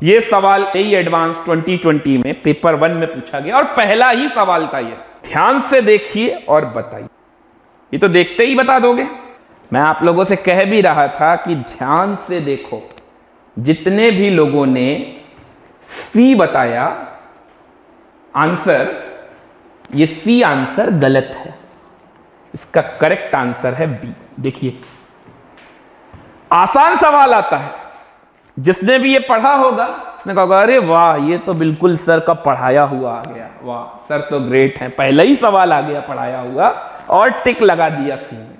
ये सवाल AE advance 2020 में पेपर 1 में पूछा गया और पहला ही सवाल था ये। ध्यान से देखिए और बताइए। ये तो देखते ही बता दोगे। मैं आप लोगों से कह भी रहा था कि ध्यान से देखो। जितने भी लोगों ने सी बताया आंसर, ये सी आंसर गलत है। इसका करेक्ट आंसर है बी। देखिए, आसान सवाल आता है। जिसने भी ये पढ़ा होगा उसने कहा अरे वाह, ये तो बिल्कुल सर का पढ़ाया हुआ आ गया, वाह सर तो ग्रेट है, पहला ही सवाल आ गया पढ़ाया हुआ और टिक लगा दिया सी में।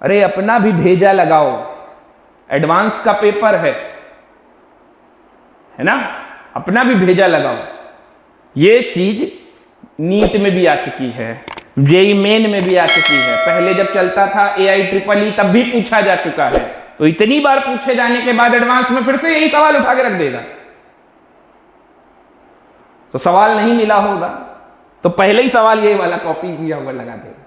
अरे अपना भी भेजा लगाओ, एडवांस का पेपर है ना, अपना भी भेजा लगाओ। ये चीज नीट में भी आ चुकी है, जेईई मेन में भी आ चुकी है, पहले जब चलता था AIEEE तब भी पूछा जा चुका है। तो इतनी बार पूछे जाने के बाद एडवांस में फिर से यही सवाल उठा के रख देगा, तो सवाल नहीं मिला होगा तो पहले ही सवाल यही वाला कॉपी किया हुआ लगा देगा।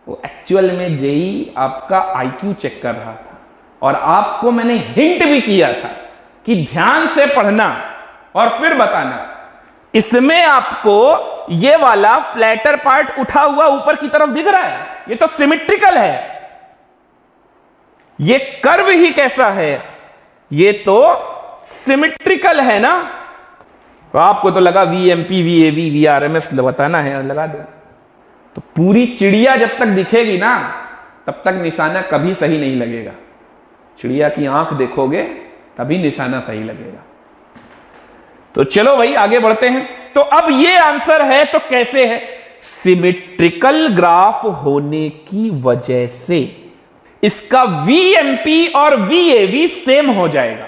वो एक्चुअल में जेईई आपका IQ चेक कर रहा था और आपको मैंने हिंट भी किया था कि ध्यान से पढ़ना और फिर बताना। इसमें आपको ये वाला फ्लैटर पार्ट उठा हुआ ऊपर की तरफ दिख रहा है, ये तो सिमेट्रिकल है। ये कर्व ही कैसा है, ये तो सिमेट्रिकल है ना। तो आपको तो लगा VMP VAV VRMS बताना है, लगा दो। तो पूरी चिड़िया जब तक दिखेगी ना तब तक निशाना कभी सही नहीं लगेगा। चिड़िया की आंख देखोगे तभी निशाना सही लगेगा। तो चलो भाई आगे बढ़ते हैं। तो अब ये आंसर है तो कैसे है? सिमेट्रिकल ग्राफ होने की वजह से इसका VMP और VAV सेम हो जाएगा।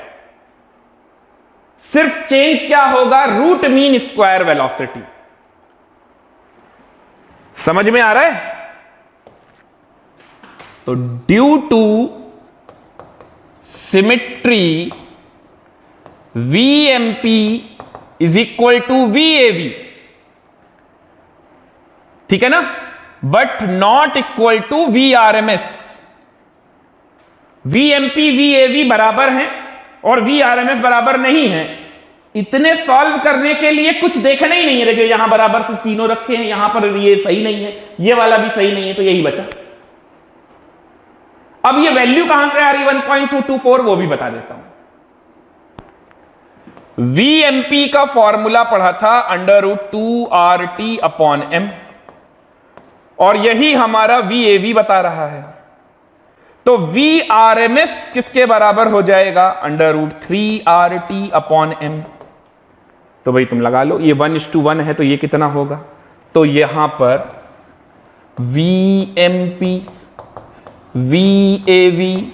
सिर्फ चेंज क्या होगा? Root mean square velocity. समझ में आ रहा है? तो due to symmetry VMP is equal to VAV, ठीक है ना, but not equal to VRMS। VMP VAV बराबर हैं और VRMS बराबर नहीं है। इतने सॉल्व करने के लिए कुछ देखना ही नहीं है। देखिए यहां बराबर से तीनों रखे हैं, यहां पर ये सही नहीं है, ये वाला भी सही नहीं है, तो यही बचा। अब ये वैल्यू कहां से आ रही 1.224 वो भी बता देता हूं। VMP का फॉर्मूला पढ़ा था √2RT/m और यही हमारा VAV बता रहा है। तो VRMS किसके बराबर हो जाएगा? √3RT/m। तो भाई तुम लगा लो, ये 1:1 है तो ये कितना होगा? तो यहां पर VMP VAV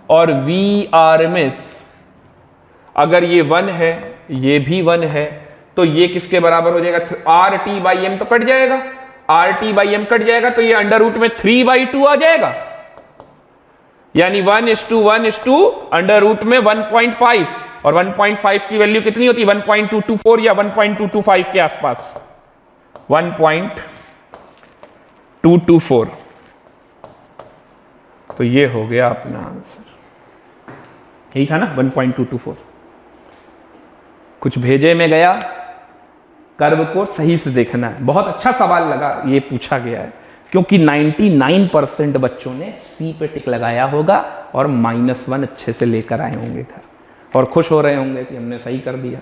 और VRMS अगर ये 1 है, ये भी 1 है, तो ये किसके बराबर हो जाएगा? RT/m तो कट जाएगा, RT/m कट जाएगा तो ये अंडर रूट में 3/2 आ जाएगा, यानी 1:1 अंडर रूट में 1.5। और 1.5 की वैल्यू कितनी होती है? 1.224 या 1.225 के आसपास, 1.224। तो ये हो गया अपना आंसर, यही था ना 1.224। कुछ भेजे में गया, कर्व को सही से देखना है। बहुत अच्छा सवाल लगा ये पूछा गया है, क्योंकि 99% बच्चों ने सी पे टिक लगाया होगा और -1 अच्छे से लेकर आए होंगे घर और खुश हो रहे होंगे कि हमने सही कर दिया।